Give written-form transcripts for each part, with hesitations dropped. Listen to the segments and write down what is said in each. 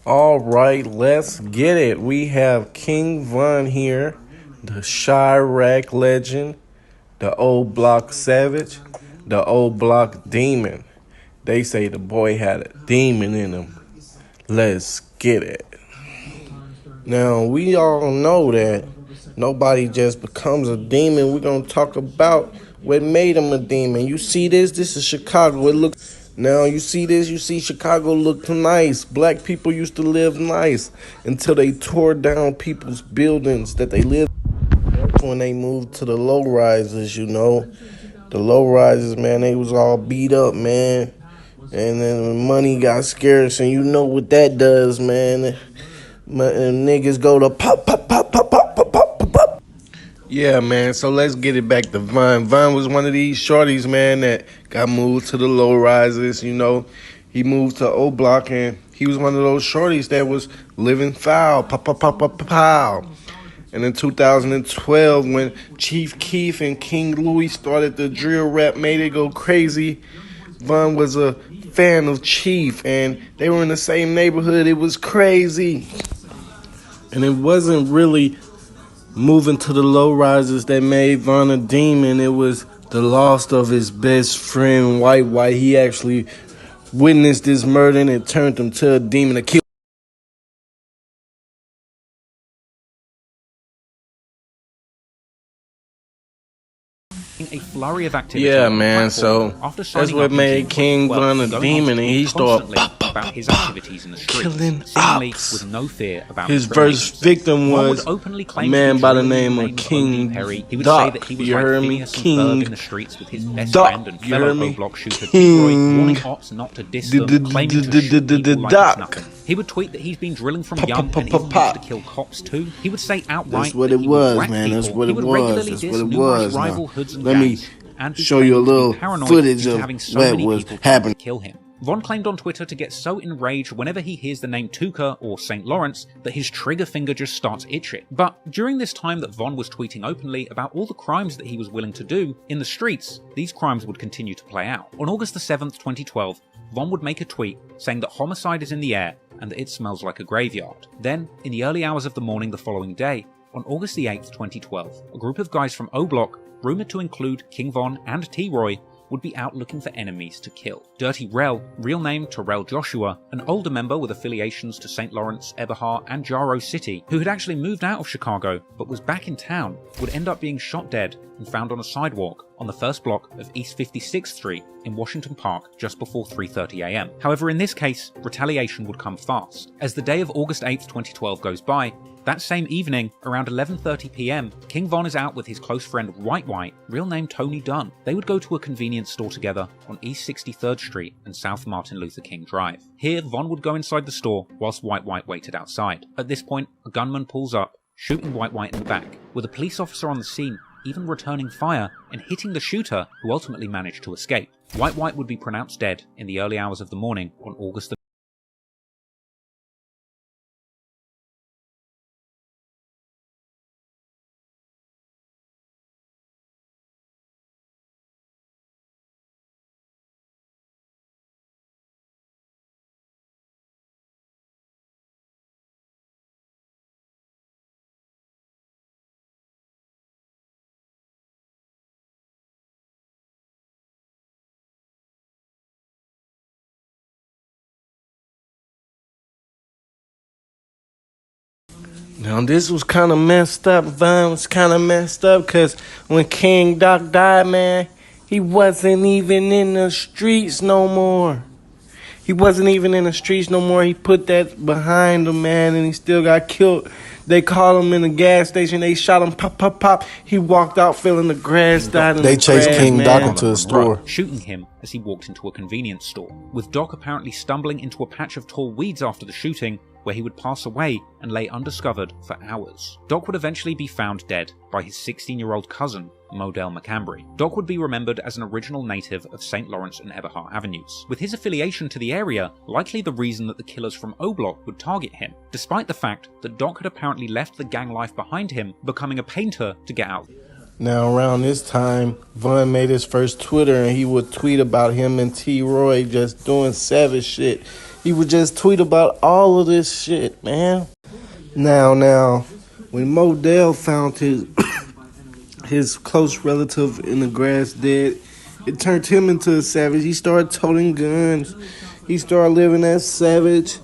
All right, let's get it. We have King Von here, the Chiraq legend, the OBlock savage, the OBlock demon. They say the boy had a demon in him. Let's get it. Now, we all know that nobody just becomes a demon. We're going to talk about what made him a demon. You see this? This is Chicago. It looks... Now, you see this? You see Chicago looked nice. Black people used to live nice until they tore down people's buildings that they lived in. That's when they moved to the low-rises, you know. The low-rises, man, they was all beat up, man. And then when money got scarce, and you know what that does, man. Niggas go to pop, pop, pop, pop, pop, pop, pop, pop. Yeah, man, so let's get it back to Von. Von was one of these shorties, man, that got moved to the low-rises, you know. He moved to OBlock, and he was one of those shorties that was living foul, pow, pow, pow, pow, pow. And in 2012, when Chief Keef and King Louis started the drill rap, made it go crazy, Von was a fan of Chief, and they were in the same neighborhood. It was crazy. And it wasn't really moving to the low-rises that made Von a demon. It was the loss of his best friend, White. He actually witnessed this murder, and it turned him to a demon to kill. A flurry of activity. Yeah, man, so that's what made King Von a demon, and he started about his activities in the streets, killing seemingly ops. with no fear about his first victim was openly a man by the name of King Perry. He would DURK. say that he was You like heard me? Phineas and King Ferb in the streets with his best DURK. friend and You fellow heard me? OBlock shooter King warning ops not to diss them, claiming to shoot people like it's nothing. He would tweet that he's been drilling from young and he wants to kill cops too. He would say outright That's what that it he was, would man. That's what it was. That's what it was. Rival Now, hoods and let me gangs, and show you a little footage of what was happening. Kill him. Von claimed on Twitter to get so enraged whenever he hears the name Tuka or St. Lawrence that his trigger finger just starts itching. But during this time that Von was tweeting openly about all the crimes that he was willing to do in the streets, these crimes would continue to play out. On August the 7th, 2012, Von would make a tweet saying that homicide is in the air and that it smells like a graveyard. Then, in the early hours of the morning the following day, on August the 8th, 2012, a group of guys from OBlock, rumoured to include King Von and T-Roy, would be out looking for enemies to kill. Dirty Rel, real name Terrell Joshua, an older member with affiliations to St. Lawrence, Eberhard, and Jaro City, who had actually moved out of Chicago but was back in town, would end up being shot dead and found on a sidewalk on the first block of East 56th Street in Washington Park just before 3:30 a.m. However, in this case, retaliation would come fast. As the day of August 8th, 2012 goes by, that same evening, around 11:30 p.m, King Von is out with his close friend White, real name Tony Dunn. They would go to a convenience store together on East 63rd Street and South Martin Luther King Drive. Here, Von would go inside the store whilst White waited outside. At this point, a gunman pulls up, shooting White in the back, with a police officer on the scene even returning fire and hitting the shooter, who ultimately managed to escape. White would be pronounced dead in the early hours of the morning on August the Now, this was kind of messed up. Von was kind of messed up because when King Doc died, man, he wasn't even in the streets no more. He wasn't even in the streets no more. He put that behind him, man, and he still got killed. They called him in the gas station. They shot him, pop, pop, pop. He walked out feeling the grass died in the grass, chased King man. Doc into a store, shooting him as he walked into a convenience store. With Doc apparently stumbling into a patch of tall weeds after the shooting, where he would pass away and lay undiscovered for hours. Doc would eventually be found dead by his 16-year-old cousin, Modell McCambry. Doc would be remembered as an original native of St. Lawrence and Eberhart Avenues, with his affiliation to the area likely the reason that the killers from OBlock would target him, despite the fact that Doc had apparently left the gang life behind him, becoming a painter to get out. Now, around this time, Von made his first Twitter, and he would tweet about him and T-Roy just doing savage shit. He would just tweet about all of this shit, man. Now, when Modell found his close relative in the grass dead, it turned him into a savage. He started toting guns. He started living that savage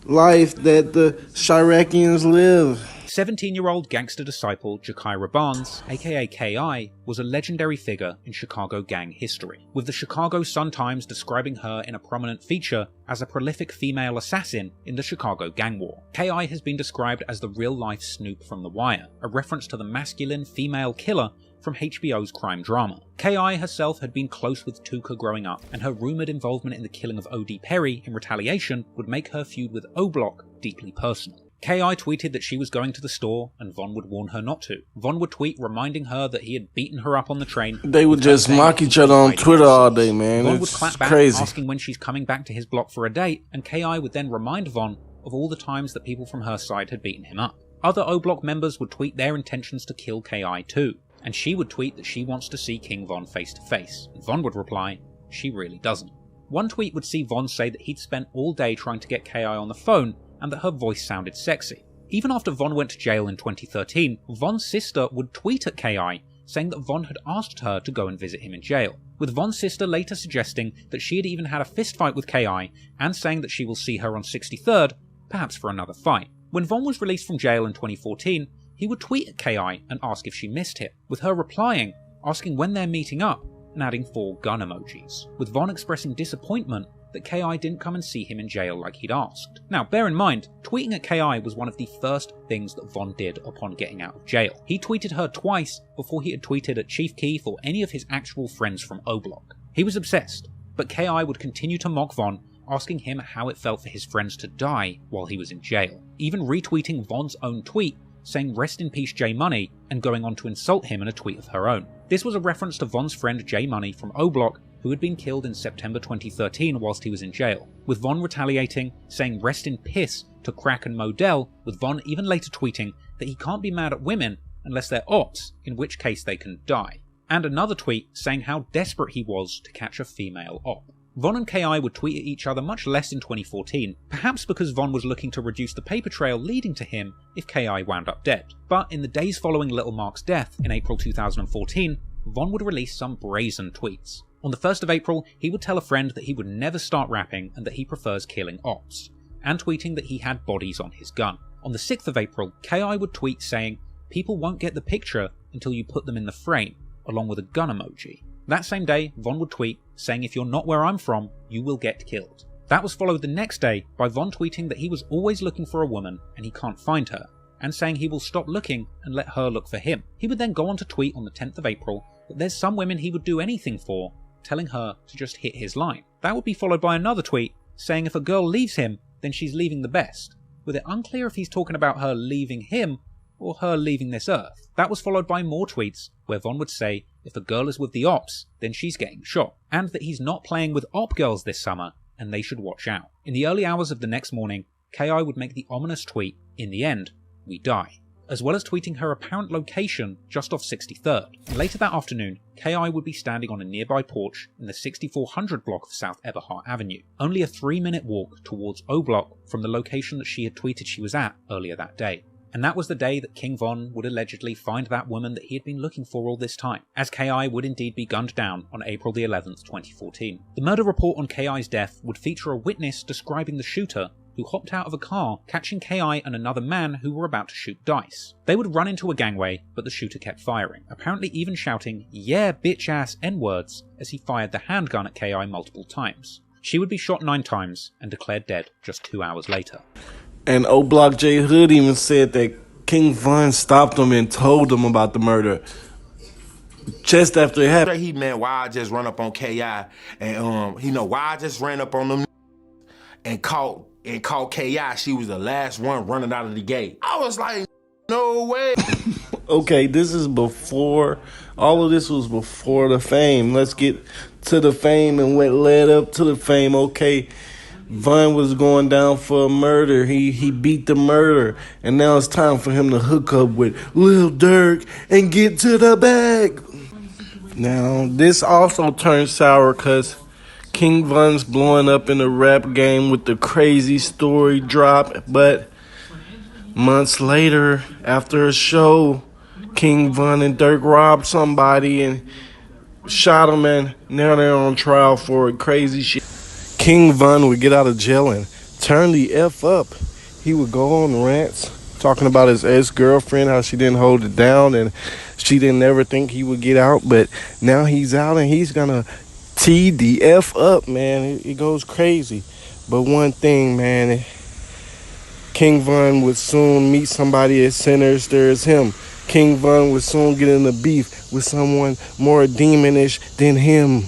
life that the Chiraqians live. 17-year-old gangster disciple Jakira Barnes, aka K.I., was a legendary figure in Chicago gang history, with the Chicago Sun-Times describing her in a prominent feature as a prolific female assassin in the Chicago gang war. K.I. has been described as the real-life Snoop from The Wire, a reference to the masculine female killer from HBO's crime drama. K.I. herself had been close with Tuka growing up, and her rumoured involvement in the killing of O.D. Perry in retaliation would make her feud with OBlock deeply personal. K.I. tweeted that she was going to the store, and Von would warn her not to. Von would tweet reminding her that he had beaten her up on the train. They would just mock each other on Twitter all day, man. Von would clap back, crazy. asking when she's coming back to his block for a date, and K.I. would then remind Von of all the times that people from her side had beaten him up. Other OBlock members would tweet their intentions to kill K.I. too, and she would tweet that she wants to see King Von face to face. Von would reply, she really doesn't. One tweet would see Von say that he'd spent all day trying to get K.I. on the phone, and that her voice sounded sexy. Even after Von went to jail in 2013, Von's sister would tweet at K.I. saying that Von had asked her to go and visit him in jail, with Von's sister later suggesting that she had even had a fistfight with K.I. and saying that she will see her on 63rd, perhaps for another fight. When Von was released from jail in 2014, he would tweet at K.I. and ask if she missed him, with her replying, asking when they're meeting up, and adding 4 gun emojis, with Von expressing disappointment that K.I. didn't come and see him in jail like he'd asked. Now, bear in mind, tweeting at K.I. was one of the first things that Von did upon getting out of jail. He tweeted her twice before he had tweeted at Chief Keef or any of his actual friends from OBlock. He was obsessed, but K.I. would continue to mock Von, asking him how it felt for his friends to die while he was in jail, even retweeting Von's own tweet saying rest in peace J Money and going on to insult him in a tweet of her own. This was a reference to Von's friend J Money from OBlock, who had been killed in September 2013 whilst he was in jail, with Von retaliating, saying rest in piss to Crack and Modell, with Von even later tweeting that he can't be mad at women unless they're ops, in which case they can die, and another tweet saying how desperate he was to catch a female op. Von and K.I. would tweet at each other much less in 2014, perhaps because Von was looking to reduce the paper trail leading to him if K.I. wound up dead. But in the days following Little Mark's death in April 2014, Von would release some brazen tweets. On the 1st of April, he would tell a friend that he would never start rapping and that he prefers killing ops, and tweeting that he had bodies on his gun. On the 6th of April, K.I. would tweet saying, people won't get the picture until you put them in the frame, along with a gun emoji. That same day, Von would tweet saying if you're not where I'm from, you will get killed. That was followed the next day by Von tweeting that he was always looking for a woman and he can't find her, and saying he will stop looking and let her look for him. He would then go on to tweet on the 10th of April that there's some women he would do anything for, telling her to just hit his line. That would be followed by another tweet saying if a girl leaves him, then she's leaving the best, with it unclear if he's talking about her leaving him or her leaving this earth. That was followed by more tweets where Von would say if a girl is with the ops, then she's getting shot, and that he's not playing with op girls this summer and they should watch out. In the early hours of the next morning, K.I. would make the ominous tweet, in the end, we die, as well as tweeting her apparent location just off 63rd. And later that afternoon, K.I. would be standing on a nearby porch in the 6400 block of South Eberhart Avenue, only a 3-minute walk towards OBlock from the location that she had tweeted she was at earlier that day. And that was the day that King Von would allegedly find that woman that he had been looking for all this time, as K.I. would indeed be gunned down on April the 11th, 2014. The murder report on K.I.'s death would feature a witness describing the shooter who hopped out of a car, catching K.I. and another man who were about to shoot dice. They would run into a gangway, but the shooter kept firing, apparently even shouting, yeah, bitch-ass N-words, as he fired the handgun at K.I. multiple times. She would be shot 9 times and declared dead just 2 hours later. And OBlock J Hood even said that King Von stopped him and told him about the murder just after it happened. He meant why I just run up on K.I. and why I just ran up on them and caught KI. She was the last one running out of the gate. I was like, no way. Okay, this is before, all of this was before the fame. Let's get to the fame and what led up to the fame. Okay, Von was going down for a murder. He beat the murder, and now it's time for him to hook up with Lil Durk and get to the bag. Now, this also turned sour because King Von's blowing up in the rap game with the crazy story drop, but months later, after a show, King Von and Durk robbed somebody and shot him, and now they're on trial for crazy shit. King Von would get out of jail and turn the F up. He would go on rants talking about his ex-girlfriend, how she didn't hold it down, and she didn't ever think he would get out, but now he's out and he's gonna tee the F up, man. It goes crazy. But one thing, man, King Von would soon meet somebody as sinister as him. King Von would soon get in a beef with someone more demonish than him.